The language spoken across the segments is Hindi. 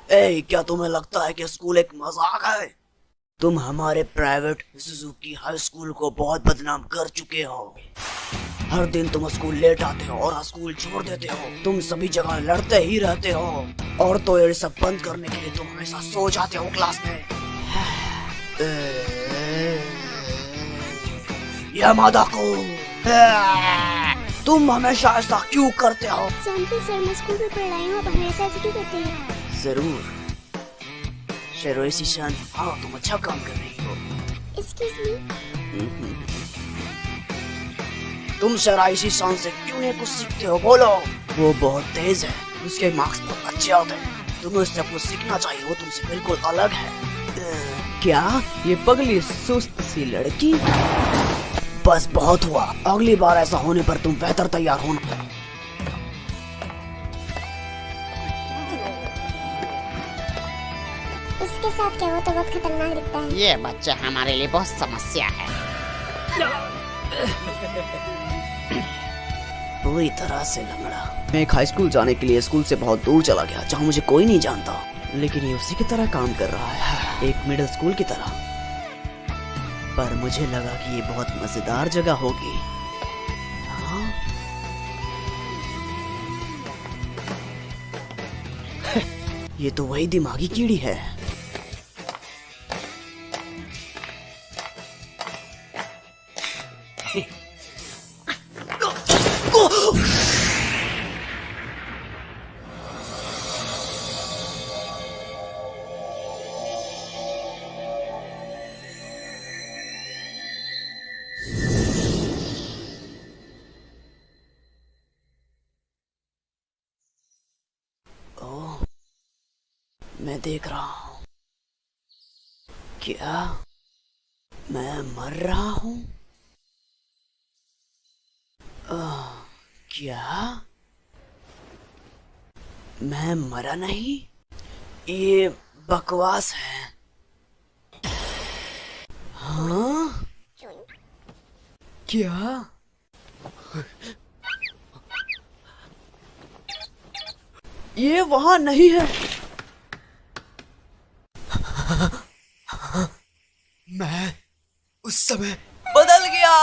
ए, क्या तुम्हें लगता है कि स्कूल एक मजाक है? तुम हमारे प्राइवेट सुजुकी हाई स्कूल को बहुत बदनाम कर चुके हो। हर दिन तुम स्कूल लेट आते हो और स्कूल छोड़ देते हो। तुम सभी जगह लड़ते ही रहते हो। और तो ये सब बंद करने के लिए तुम हमेशा सो जाते हो क्लास में। यामादा को, तुम हमेशा ऐसा क्यों करते हो? सैमसन सर, मैं स्कूल में पढ़ रही हूँ, आप हमेशा ऐसे क्यों करते हैं? जरूर शेरोइसी-सान, हाँ तुम अच्छा काम कर रही हो। Excuse me? तुम शेरोइसी-सान से क्यों नहीं कुछ सीखते हो? बोलो। वो बहुत तेज है, उसके मार्क्स बहुत अच्छे आते हैं। तुम्हें उससे कुछ सीखना चाहिए, वो तुमसे बिल्कुल अलग है। क्या ये पगली सुस्त सी लड़की? बस बहुत हुआ, अगली बार ऐसा होने पर तुम बेहतर तैयार होना। उसके साथ क्या, वो तो बहुत खतरनाक दिखता है। ये बच्चा हमारे लिए बहुत समस्या है। पूरी तरह से लंगड़ा। मैं एक हाई स्कूल जाने के लिए स्कूल से बहुत दूर चला गया, जहाँ मुझे कोई नहीं जानता, लेकिन ये उसी की तरह काम कर रहा है, एक मिडिल स्कूल की तरह। पर मुझे लगा कि ये बहुत मजेदार जगह होगी। हाँ? ये तो वही दिमागी कीड़ी है। ओह, मैं देख रहा हूँ। क्या मैं मर रहा हूँ? क्या मैं मरा नहीं? ये बकवास है। हाँ? क्या? ये वहां नहीं है। मैं उस समय बदल गया।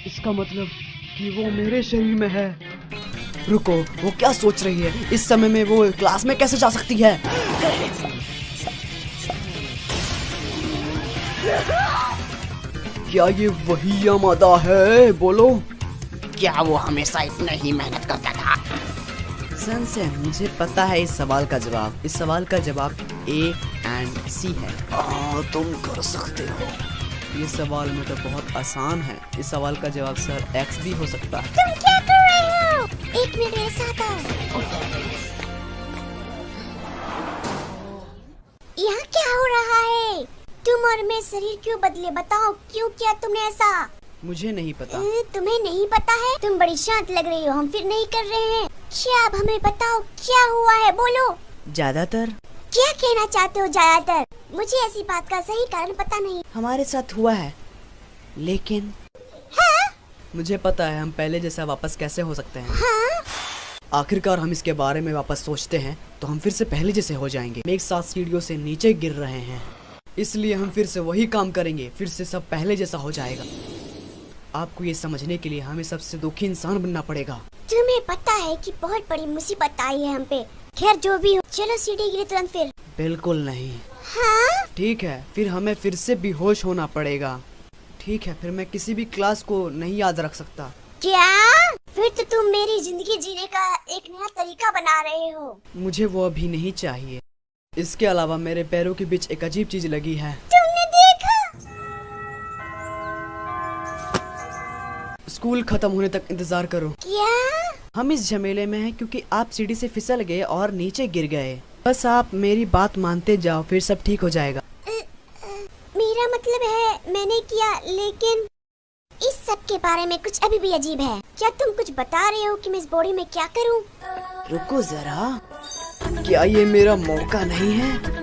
इसका मतलब कि वो मेरे शरीर में है। रुको, वो क्या सोच रही है? इस समय में वो क्लास में कैसे जा सकती है? क्या ये वही यामादा है? बोलो। क्या वो हमेशा इतना ही मेहनत करता था? सनसेन, मुझे पता है इस सवाल का जवाब। इस सवाल का जवाब A and C है। तुम कर सकते हो। ये सवाल में तो बहुत आसान है। इस सवाल का जवाब सर X भी हो सकता है। तुम क्या कर रहे हो? एक मिनट ऐसा था। यहाँ क्या हो रहा है? तुम और मैं शरीर क्यों बदले? बताओ क्यों किया तुमने ऐसा? मुझे नहीं पता। तुम्हें नहीं पता है? तुम बड़ी शांत लग रही हो। हम फिर नहीं कर रहे हैं। क्या अब हमें बताओ क्या हुआ है, बोलो। ज्यादातर क्या कहना चाहते हो ज्यादातर? मुझे ऐसी बात का सही कारण पता नहीं। हमारे साथ हुआ है, लेकिन हाँ? मुझे पता है हम पहले जैसा वापस कैसे हो सकते हैं। हाँ? आखिरकार हम इसके बारे में वापस सोचते हैं तो हम फिर से पहले जैसे हो जाएंगे। हम एक साथ सीढ़ियों से नीचे गिर रहे हैं, इसलिए हम फिर से वही काम करेंगे, फिर से सब पहले जैसा हो जाएगा। आपको ये समझने के लिए हमें सबसे दुखी इंसान बनना पड़ेगा। तुम्हें पता है कि बहुत बड़ी मुसीबत आई है हम पे। खैर जो भी हो, चलो सीढ़ी गिरे तुरंत फिर। बिल्कुल नहीं। हाँ? ठीक है, फिर हमें फिर से बेहोश होना पड़ेगा। ठीक है, फिर मैं किसी भी क्लास को नहीं याद रख सकता। क्या? फिर तो तुम मेरी जिंदगी जीने का एक नया तरीका बना रहे हो। मुझे वो अभी नहीं चाहिए। इसके अलावा मेरे पैरों के बीच एक अजीब चीज लगी है। तुमने देखा? स्कूल खत्म होने तक इंतजार करो। क्या? हम इस झमेले में हैं क्योंकि आप सीढ़ी से फिसल गए और नीचे गिर गए। बस आप मेरी बात मानते जाओ, फिर सब ठीक हो जाएगा। मेरा मतलब है मैंने किया, लेकिन इस सब के बारे में कुछ अभी भी अजीब है। क्या तुम कुछ बता रहे हो कि मैं इस बॉडी में क्या करूं? रुको जरा, क्या ये मेरा मौका नहीं है?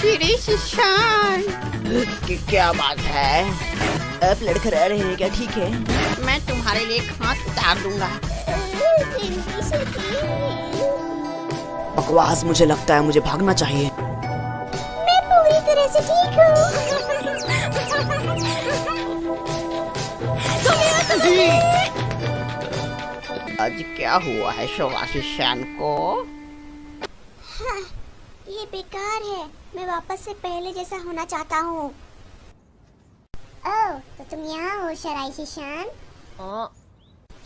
श्री शिशान, क्या बात है? आप लड़खड़ा रहे हैं क्या? ठीक है, मैं तुम्हारे लिए एक हाथ उतार दूंगा। बकवास। मुझे लगता है मुझे भागना चाहिए। मैं पूरी तरह से ठीक हूँ। आज क्या हुआ है शोभा शिशान को? हाँ, ये बेकार है। मैं वापस से पहले जैसा होना चाहता हूँ। ओह, तो तुम यहाँ हो शराई शिशान?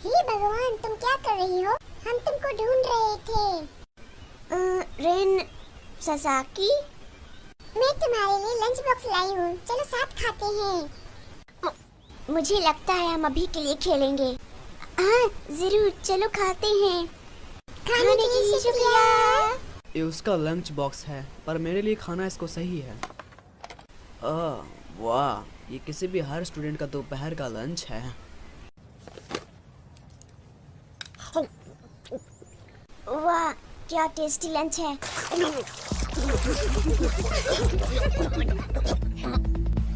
हे भगवान, तुम क्या कर रही हो? हम तुमको ढूंढ रहे थे। रेन ससाकी, मैं तुम्हारे लिए लंच बॉक्स लाई हूँ। चलो साथ खाते हैं। मुझे लगता है हम अभी के लिए खेलेंगे। हाँ जरूर, चलो खाते हैं। खाने के लिए शुक्रिया। ये उसका लंच बॉक्स है, पर मेरे लिए खाना इसको सही है। वाह, ये किसी भी हर स्टूडेंट का दोपहर का लंच है। वाह, क्या टेस्टी लंच है।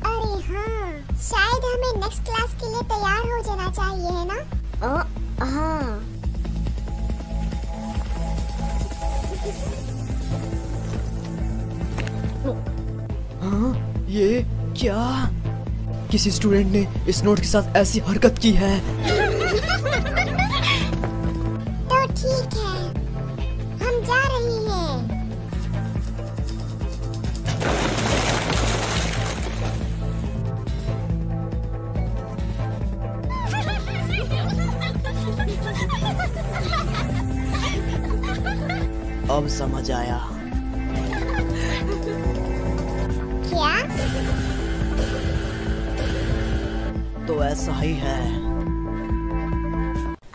अरे हाँ, शायद हमें नेक्स्ट क्लास के लिए तैयार हो जाना चाहिए, है ना? हाँ। हाँ, ये क्या? किसी स्टूडेंट ने इस नोट के साथ ऐसी हरकत की है। तो ठीक है, हम जा रहे हैं। अब समझ आया। क्या? तो ऐसा ही है।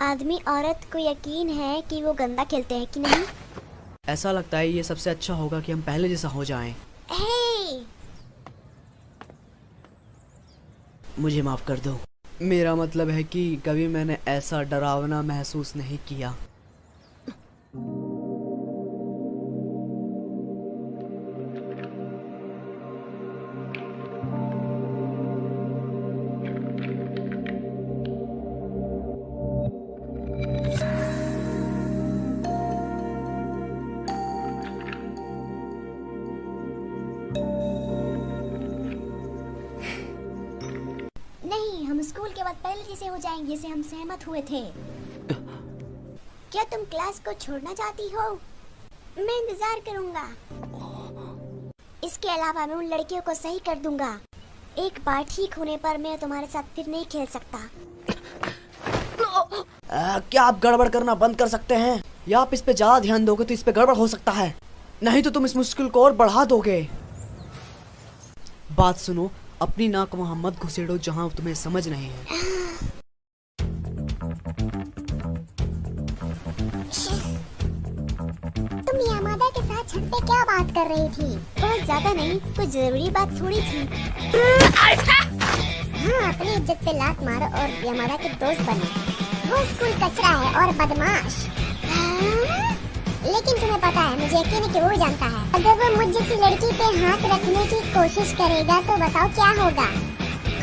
आदमी औरत को यकीन है कि वो गंदा खेलते हैं कि नहीं? ऐसा लगता है ये सबसे अच्छा होगा कि हम पहले जैसा हो जाएं। हे! मुझे माफ कर दो। मेरा मतलब है कि कभी मैंने ऐसा डरावना महसूस नहीं किया। नहीं, हम स्कूल के बाद पहले जैसे हो जाएंगे, जैसे हम सहमत हुए थे। क्या तुम क्लास को छोड़ना चाहती हो? मैं इंतजार करूंगा। इसके अलावा मैं उन लड़कियों को सही कर दूंगा। एक बार ठीक होने पर मैं तुम्हारे साथ फिर नहीं खेल सकता। क्या आप गड़बड़ करना बंद कर सकते हैं? या आप इस पे ज्यादा ध्यान दोगे तो इस पे गड़बड़ हो सकता है, नहीं तो तुम इस मुश्किल को और बढ़ा दोगे। बात सुनो, अपनी नाक वहाँ मत घुसेड़ो जहाँ तुम्हें समझ नहीं है। तुम यामादा के साथ छत पे क्या बात कर रही थी? बहुत ज्यादा नहीं, कुछ जरूरी बात थोड़ी थी। हाँ, अपनी इज्जत पे लात मारो और यामादा के दोस्त बनो। वो स्कूल कचरा है और बदमाश। लेकिन तुम्हें पता है, मुझे यकीन है कि वो जानता है। अगर वो मुझ जैसी लड़की पे हाथ रखने की कोशिश करेगा तो बताओ क्या होगा?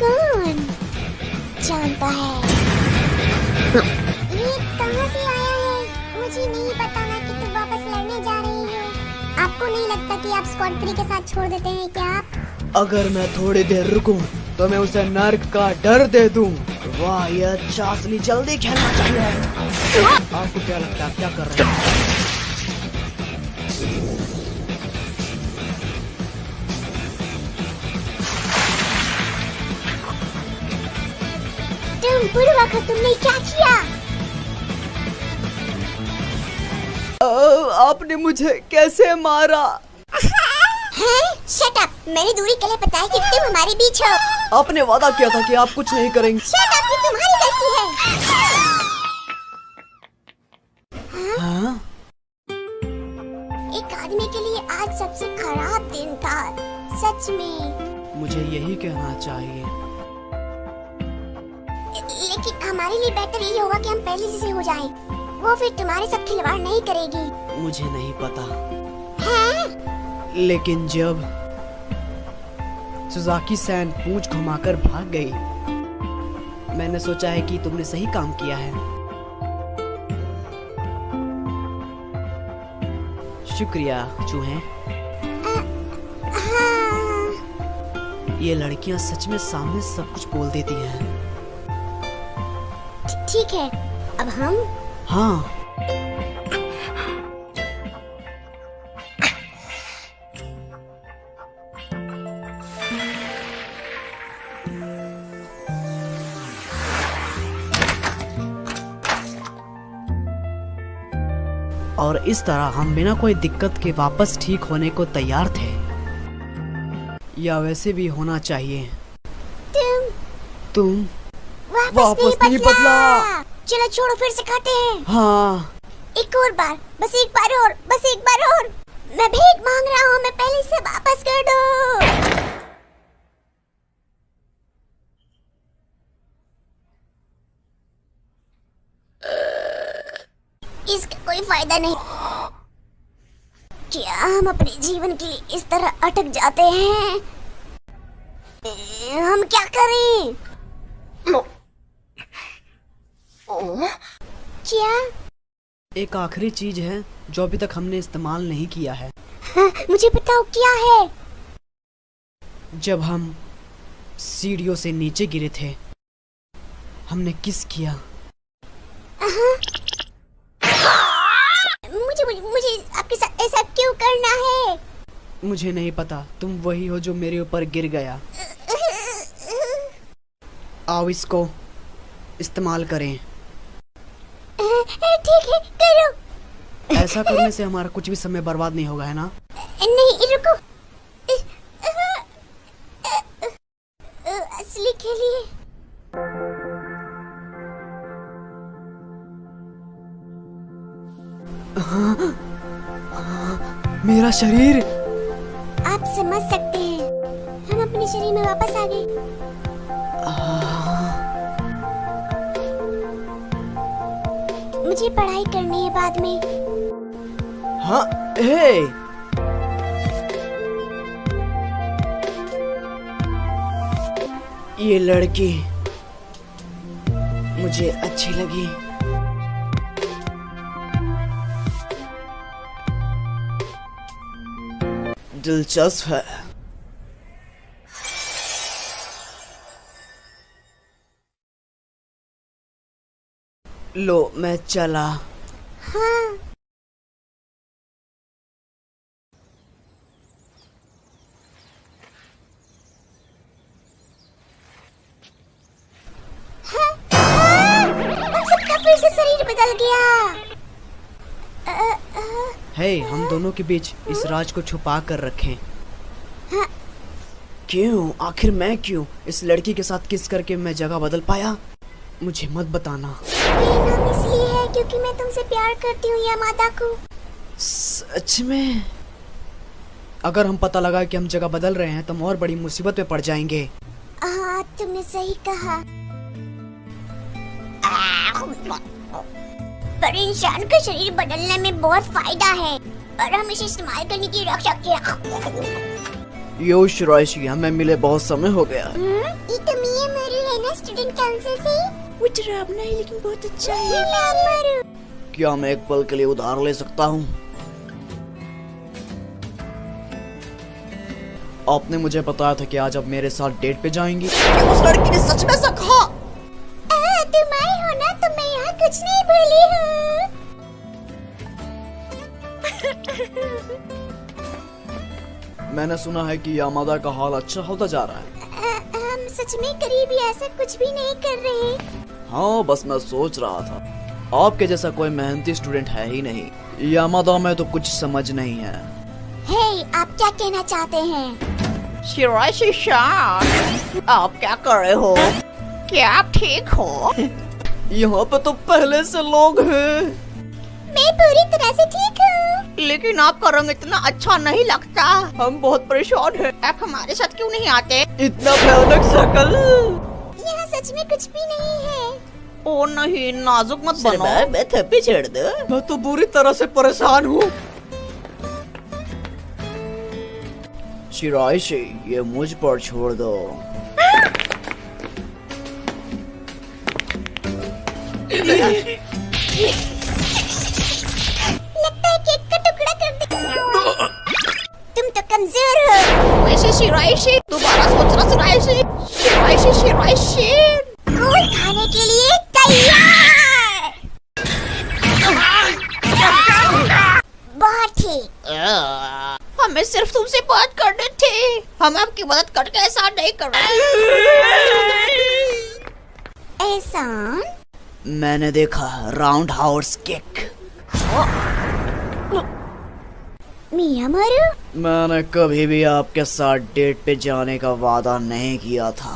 कौन जानता है? ये कहाँ से आया है? मुझे नहीं पता ना कि तुम वापस लड़ने जा रही हो। आपको नहीं लगता कि आप स्क्वाड 3 के साथ छोड़ देते हैं क्या आप? अगर मैं थोड़ी देर रुकूं तो मैं उसे नर्क का डर दे दूं। वाह, यह चासनी जल्दी खेलना चाहिए। आपको क्या लगता है क्या कर रहे हैं? तुम बुढ़वा को तुमने क्या किया? आपने मुझे कैसे मारा? Shut up! मैंने दूरी के लिए बताया कि तुम हमारे बीच हो। आपने वादा किया था कि आप कुछ नहीं करेंगे। Shut up! ये तुम्हारी गलती है। हाँ? एक आदमी के लिए आज सबसे खराब दिन था, सच में। मुझे यही कहना चाहिए। लेकिन हमारे लिए बेहतर ये होगा कि हम पहले जैसे हो जाएं। वो फिर तुम्हारे साथ खिलवाड़ नहीं करेगी। मुझे नहीं पता, हैं? लेकिन जब सुजाकी सैन पूंछ घुमाकर भाग गई, मैंने सोचा है कि तुमने सही काम किया है। शुक्रिया चूहे। हाँ। ये लड़कियां सच में सामने सब कुछ बोल देती हैं। ठीक है, अब हम? हाँ। और इस तरह हम बिना कोई दिक्कत के वापस ठीक होने को तैयार थे, या वैसे भी होना चाहिए। तुम वापस नहीं बदला। चलो छोड़ो, फिर से खाते हैं। हाँ। एक और बार, बस एक बार और, बस एक बार और। मैं भीख मांग रहा हूँ, मैं पहले से वापस कर दो। इसका कोई फायदा नहीं। क्या हम अपने जीवन के लिए इस तरह अटक जाते हैं? हम क्या करें? क्या? एक आखिरी चीज है जो अभी तक हमने इस्तेमाल नहीं किया है। हाँ, मुझे बताओ क्या है? जब हम सीढ़ियों से नीचे गिरे थे, हमने किस किया। मुझे आपके साथ ऐसा क्यों करना है? मुझे नहीं पता, तुम वही हो जो मेरे ऊपर गिर गया। आओ इसको इस्तेमाल करें। ठीक है, करो। ऐसा करने से हमारा कुछ भी समय बर्बाद नहीं होगा, है ना? नहीं, रुको। असली खेलिए। मेरा शरीर। आप समझ सकते हैं, हम अपने शरीर में वापस आ गए। मुझे पढ़ाई करनी है बाद में। हाँ, हे। ये लड़की मुझे अच्छी लगी। दिलचस्प है। लो, मैं चला। हाँ। हम सबका फिर से शरीर बदल गया। हे, हम दोनों के बीच इस राज को छुपा कर रखें। हाँ। क्यों? आखिर मैं क्यों? इस लड़की के साथ किस करके मैं जगह बदल पाया? मुझे मत बताना। ये नाम इसलिए है क्योंकि मैं तुमसे प्यार करती हूँ यामादा को। सच में? अगर हम पता लगा कि हम जगह बदल रहे हैं तो हम और बड़ी मुसीबत में पड़ जाएंगे। हाँ, तुमने सही कहा। पर इंसान का शरीर बदलने में बहुत फायदा है और हम इसे इस्तेमाल करने की रक्षा किया। यो शिराइशी, हमें मिले बहुत समय हो गया। ये तो मिया मारू है ना, स्टूडेंट काउंसिल से। वो डरावना है लेकिन बहुत अच्छा है। मिया मारू, क्या मैं एक पल के लिए उधार ले सकता हूँ? आपने मुझे बताया था कि आज आप मेरे साथ डेट पे जाएंगी। उस लड़की ने सच में ऐसा कहा? तुम आए हो ना, तो मैं यहाँ कुछ नहीं भूली हूँ। मैंने सुना है कि यामादा का हाल अच्छा होता जा रहा है। हम सच में करीबी ऐसा कुछ भी नहीं कर रहे। हाँ, बस मैं सोच रहा था आपके जैसा कोई मेहनती स्टूडेंट है ही नहीं। यामादा में तो कुछ समझ नहीं है। हे, आप क्या कहना चाहते हैं? शिराइशी शान, आप क्या कर रहे हो? क्या आप ठीक हो? यहाँ पे तो पहले से लोग हैं। मैं पूरी तरह से ठीक हूँ। लेकिन आपका रंग इतना अच्छा नहीं लगता। हम बहुत परेशान हैं। आप हमारे साथ क्यों नहीं आते? इतना भयानक शकल। यहाँ सच में कुछ भी नहीं है। ओ नहीं, नाजुक मत बनो। मैं थप्पी छेड़ दे। मैं तो बुरी तरह से परेशान हूँ। शिराइशी, ये मुझ पर छोड़ दो। लगता है केक का टुकड़ा कर दिया। तुम तो कमजोर हो। वैसे शिराइशी, दोबारा सोचना शिराइशी। शिराइशी, शिराइशी। गोल खाने के लिए तैयार। बहुत ठीक। हमें सिर्फ तुमसे बात करनी थी। हम आपकी मदद करके ऐसा नहीं कर रहे। एहसान, मैंने देखा राउंड हाउस किक। मिया मारू, मैंने कभी भी आपके साथ डेट पे जाने का वादा नहीं किया था।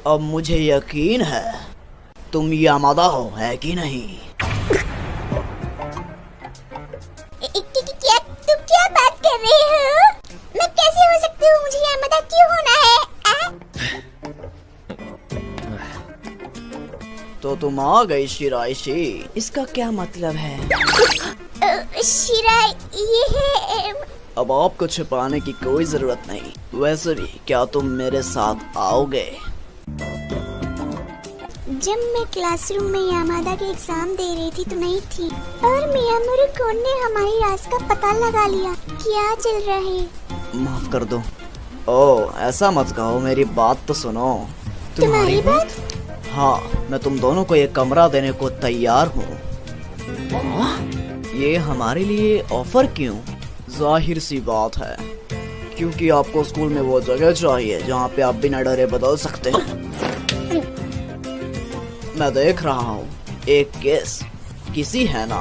अब मुझे यकीन है तुम यामादा हो, है कि नहीं? क्या तुम क्या बात कर रहे हो? मैं कैसे हो सकती हूँ? मुझे यामादा क्यों होना है? तो तुम आ गई शिराइशी। इसका क्या मतलब है? शिरा, ये है। अब आपको छुपाने की कोई जरूरत नहीं। वैसे भी क्या तुम मेरे साथ आओगे? जब मैं क्लासरूम में यामादा के एग्जाम दे रही थी तो नहीं थी, और मियामुरु कोन ने हमारी राज का पता लगा लिया। क्या चल रहा है? माफ कर दो। ओ, ऐसा मत कहो, मेरी बात तो सुनो। तुम्हारी बात? हाँ, मैं तुम दोनों को एक कमरा देने को तैयार हूँ। ये हमारे लिए ऑफर क्यों? जाहिर सी बात है, क्योंकि आपको स्कूल में वो जगह चाहिए जहाँ पे आप बिना डरे बदल सकते हैं। मैं देख रहा हूँ, एक केस किसी है ना?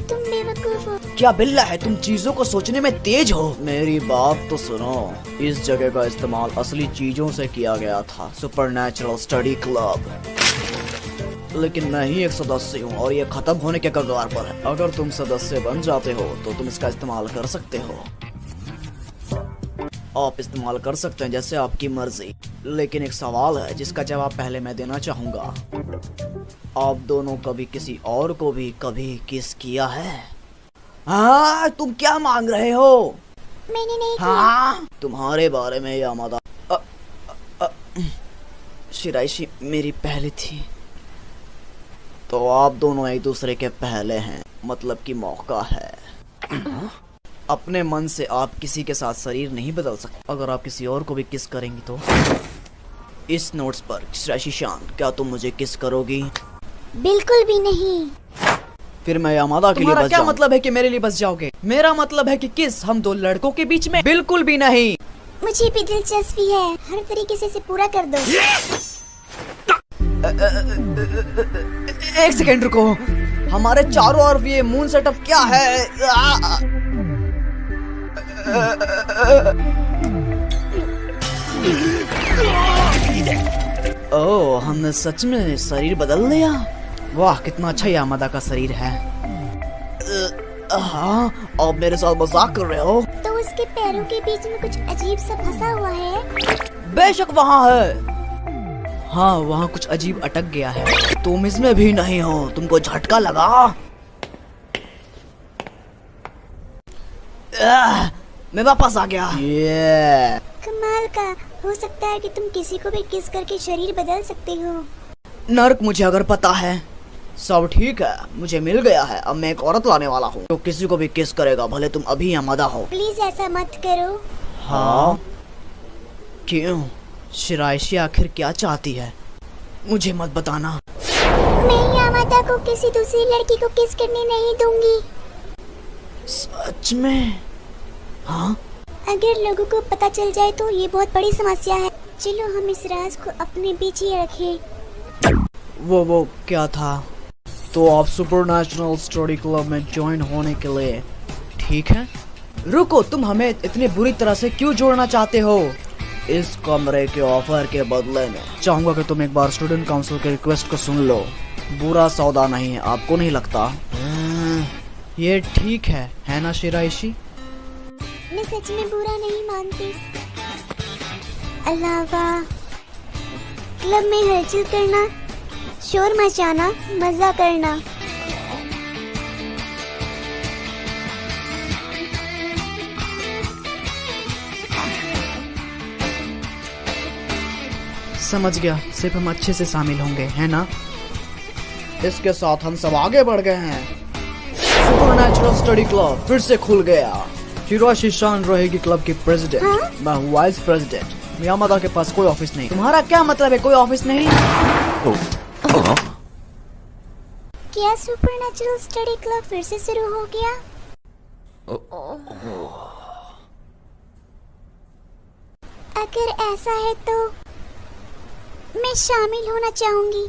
तुम बेवकूफ हो। क्या बिल्ला है, तुम चीजों को सोचने में तेज हो। मेरी बात तो सुनो। इस जगह का इस्तेमाल असली चीजों से किया गया था, सुपरनैचुरल स्टडी क्लब। लेकिन मैं ही एक सदस्य हूँ और ये खत्म होने के कगार पर है। अगर तुम सदस्य बन जाते हो तो तुम इसका इस्तेमाल कर सकते हो। आप इस्तेमाल कर सकते हैं जैसे आपकी मर्जी। लेकिन एक सवाल है जिसका जवाब पहले मैं देना चाहूँगा। आप दोनों कभी किसी और को भी कभी किस किया है? हाँ, तुम क्या मांग रहे हो? मैंने नहीं हाँ, तुम्हारे बारे में यामादा। शिराइशी मेरी पहली थी, तो आप दोनों एक दूसरे के पहले हैं। मतलब कि मौका है। अपने मन से आप किसी के साथ शरीर नहीं बदल सकते। अगर आप किसी और को भी किस करेंगी तो इस नोट्स पर शिराइशी शान, क्या तुम मुझे किस करोगी? बिल्कुल भी नहीं। फिर मैं यामादा के लिए बस क्या मतलब है कि मेरे लिए बस जाओगे? मेरा मतलब है कि किस हम दो लड़कों के बीच में बिल्कुल भी नहीं। मुझे भी दिलचस्पी है, हर तरीके से इसे पूरा कर दो। एक सेकेंड रुको, हमारे चारों ओर ये मून सेटअप क्या है? ओह, हमने सच में शरीर बदल लिया। वाह, कितना अच्छा यामादा का शरीर है। हाँ, आप मेरे साथ मजाक कर रहे हो? तो उसके पैरों के बीच में कुछ अजीब सा फंसा हुआ है। बेशक वहाँ है। हाँ, वहाँ कुछ अजीब अटक गया है। तुम इसमें भी नहीं हो, तुमको झटका लगा। मैं वापस आ गया। कमाल का, हो सकता है कि तुम किसी को भी किस करके शरीर बदल सकते हो। नर्क, मुझे अगर पता है। सब ठीक है, मुझे मिल गया है। अब मैं एक औरत लाने वाला हूँ जो किसी को भी किस करेगा, भले तुम अभी आमादा हो। प्लीज ऐसा मत करो। हाँ? क्यों? शिराइशी आखिर क्या चाहती है? मुझे मत बताना। मैं यामादा को किसी दूसरी लड़की को किस करने नहीं दूंगी। सच में? हाँ? अगर लोगों को पता चल जाए तो ये बहुत बड़ी समस्या है। चलो हम इस राज को अपने बीच ही रखें। वो क्या था? तो आप सुपरनैचुरल स्टडी क्लब में ज्वाइन होने के लिए ठीक है? रुको, तुम हमें इतनी बुरी तरह से क्यों जोड़ना चाहते हो? इस कमरे के ऑफर के बदले में चाहूंगा कि तुम एक बार स्टूडेंट काउंसिल के रिक्वेस्ट को सुन लो। बुरा सौदा नहीं है, आपको नहीं लगता? ये ठीक है ना शिराइशी? मैं सच में बुरा नहीं मानती। अलावा क्लब में हलचल करना, शोर मचाना, मजा करना। समझ गया, सिर्फ हम अच्छे से शामिल होंगे, है ना? इसके साथ हम सब आगे बढ़ गए हैं। सुपरनैचुरल स्टडी क्लब फिर से खुल गया। शिराइशी शान रहेगी क्लब की प्रेसिडेंट। हाँ? मैं हूँ वाइस प्रेसिडेंट। यामादा के पास कोई ऑफिस नहीं। तुम्हारा क्या मतलब है कोई ऑफिस नहीं? क्या सुपरनैचुरल स्टडी क्लब फिर से शुरू हो गया? अगर ऐसा है तो मैं शामिल होना चाहूंगी।